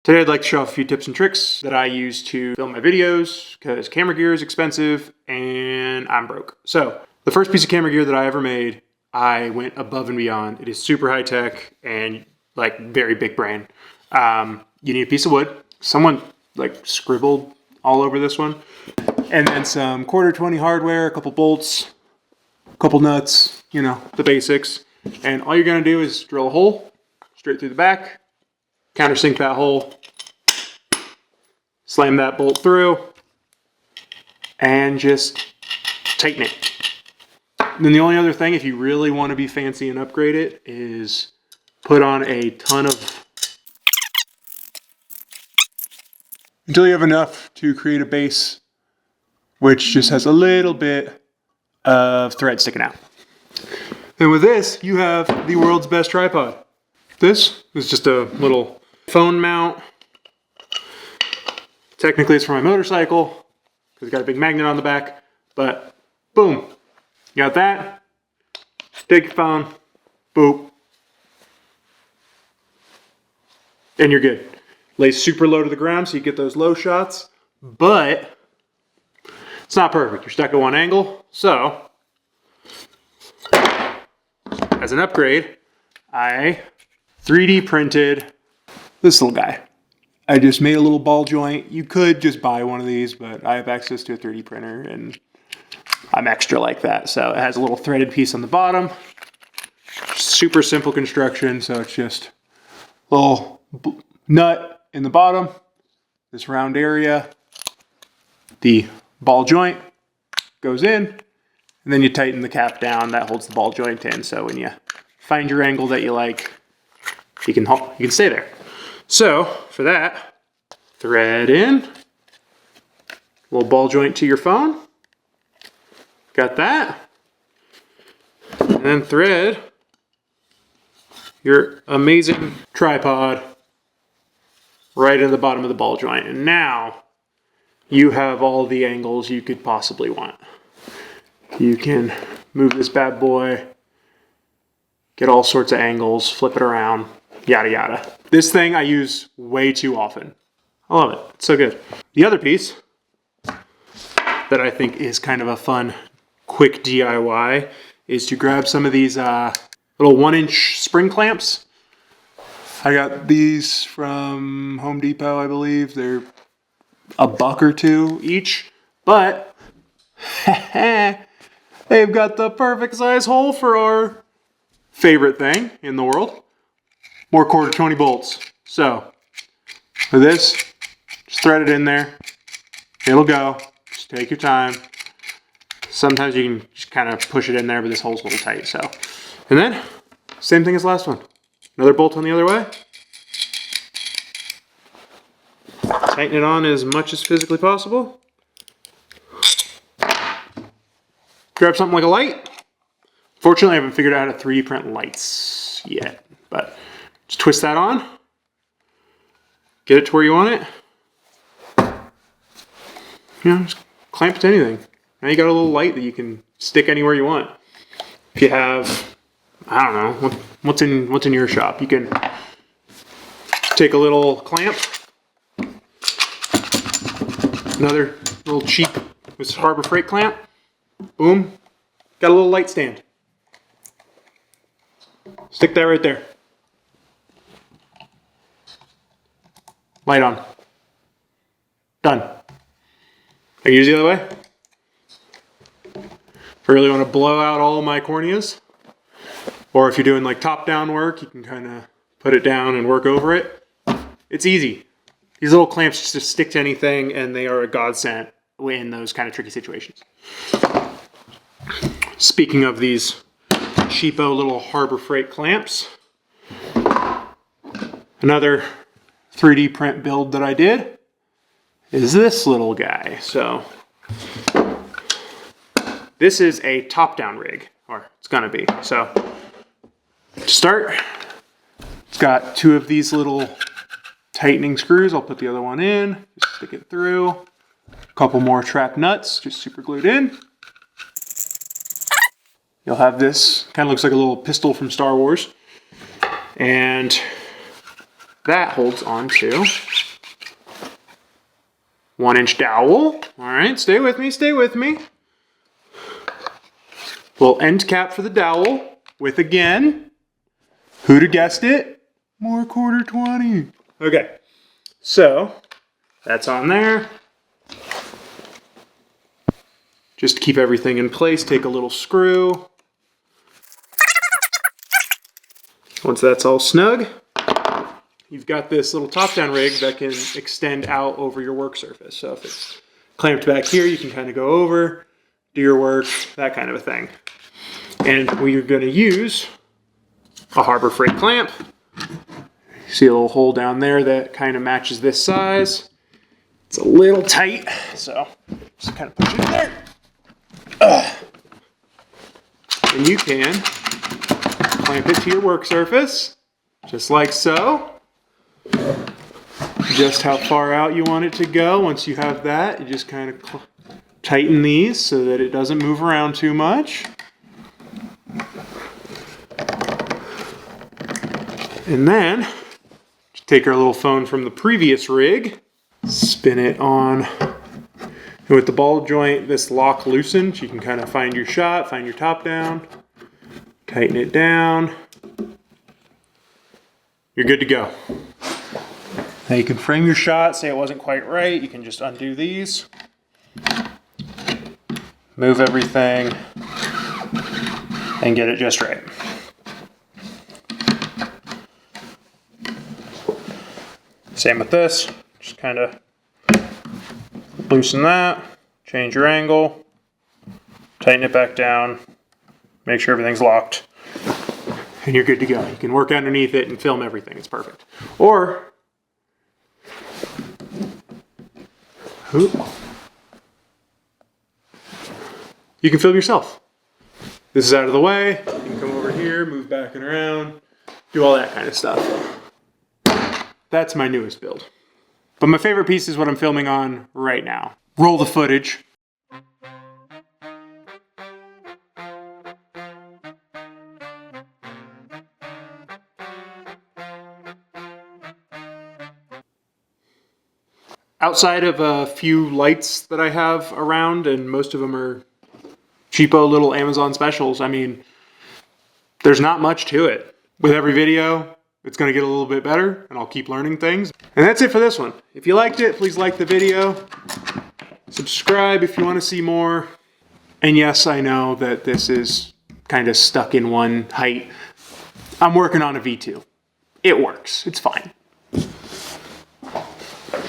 Today I'd like to show off a few tips and tricks that I use to film my videos because camera gear is expensive and I'm broke. So the first piece of camera gear that I ever made, I went above and beyond. It is super high tech and like very big brain. You need a piece of wood. Someone like scribbled all over this one. And then some 1/4-20 hardware, a couple bolts, a couple nuts, you know, the basics. And all you're gonna do is drill a hole straight through the back, countersink that hole, slam that bolt through, and just tighten it. And then the only other thing, if you really want to be fancy and upgrade it, is put on a ton of, until you have enough to create a base which just has a little bit of thread sticking out. And with this, you have the world's best tripod. This is just a little phone mount. Technically it's for my motorcycle because it's got a big magnet on the back, but boom, you got that. Take your phone, boop, and you're good. Lay super low to the ground so you get those low shots, but it's not perfect. You're stuck at one angle, so as an upgrade, I 3D printed this little guy. I just made a little ball joint. You could just buy one of these, but I have access to a 3D printer and I'm extra like that. So it has a little threaded piece on the bottom. Super simple construction. So it's just a little nut in the bottom, this round area. The ball joint goes in, and then you tighten the cap down. That holds the ball joint in. So when you find your angle that you like, you can stay there. So for that, thread in, little ball joint to your phone. Got that. And then thread your amazing tripod right in the bottom of the ball joint. And now you have all the angles you could possibly want. You can move this bad boy, get all sorts of angles, flip it around, yada yada. This thing I use way too often. I love it. It's so good. The other piece that I think is kind of a fun, quick DIY is to grab some of these little 1-inch spring clamps. I got these from Home Depot, I believe. They're $1 or $2 each, but they've got the perfect size hole for our favorite thing in the world. More 1/4-20 bolts. So for this, just thread it in there. It'll go. Just take your time. Sometimes you can just kind of push it in there, but this hole's a little tight. So, and then same thing as the last one. Another bolt on the other way. Tighten it on as much as physically possible. Grab something like a light. Fortunately, I haven't figured out how to 3D print lights yet, but just twist that on. Get it to where you want it. You know, just clamp it to anything. Now you got a little light that you can stick anywhere you want. If you have, I don't know, what's in your shop, you can take a little clamp. Another little cheap Harbor Freight clamp. Boom. Got a little light stand. Stick that right there. Light on. Done. I can use the other way. If I really want to blow out all my corneas, or if you're doing like top-down work, you can kind of put it down and work over it. It's easy. These little clamps just stick to anything, and they are a godsend in those kind of tricky situations. Speaking of these cheapo little Harbor Freight clamps, another 3D print build that I did is this little guy. So this is a top-down rig, or it's gonna be. So to start, it's got 2 of these little tightening screws. I'll put the other one in, just stick it through. A couple more trap nuts, just super glued in. You'll have this, kind of looks like a little pistol from Star Wars. And that holds on to 1-inch dowel. All right, stay with me, stay with me. Little end cap for the dowel with, again, who'd have guessed it? More quarter 20. Okay, so that's on there. Just to keep everything in place, take a little screw. Once that's all snug, you've got this little top-down rig that can extend out over your work surface. So if it's clamped back here, you can kind of go over, do your work, that kind of a thing. And we're going to use a Harbor Freight clamp. See a little hole down there that kind of matches this size. It's a little tight, so just kind of push it in there. And you can clamp it to your work surface, just like so. Just how far out you want it to go. Once you have that, you just kind of tighten these so that it doesn't move around too much. And then, just take our little phone from the previous rig, spin it on. And with the ball joint, this lock loosened, you can kind of find your shot, find your top down, tighten it down. You're good to go. Now you can frame your shot, say it wasn't quite right, you can just undo these. Move everything and get it just right. Same with this, just kind of loosen that, change your angle, tighten it back down, make sure everything's locked, and you're good to go. You can work underneath it and film everything, it's perfect. Or, you can film yourself. This is out of the way, you can come over here, move back and around, do all that kind of stuff. That's my newest build. But my favorite piece is what I'm filming on right now. Roll the footage. Outside of a few lights that I have around, and most of them are cheapo little Amazon specials, I mean, there's not much to it. With every video, it's going to get a little bit better, and I'll keep learning things. And that's it for this one. If you liked it, please like the video. Subscribe if you want to see more. And yes, I know that this is kind of stuck in one height. I'm working on a V2. It works. It's fine.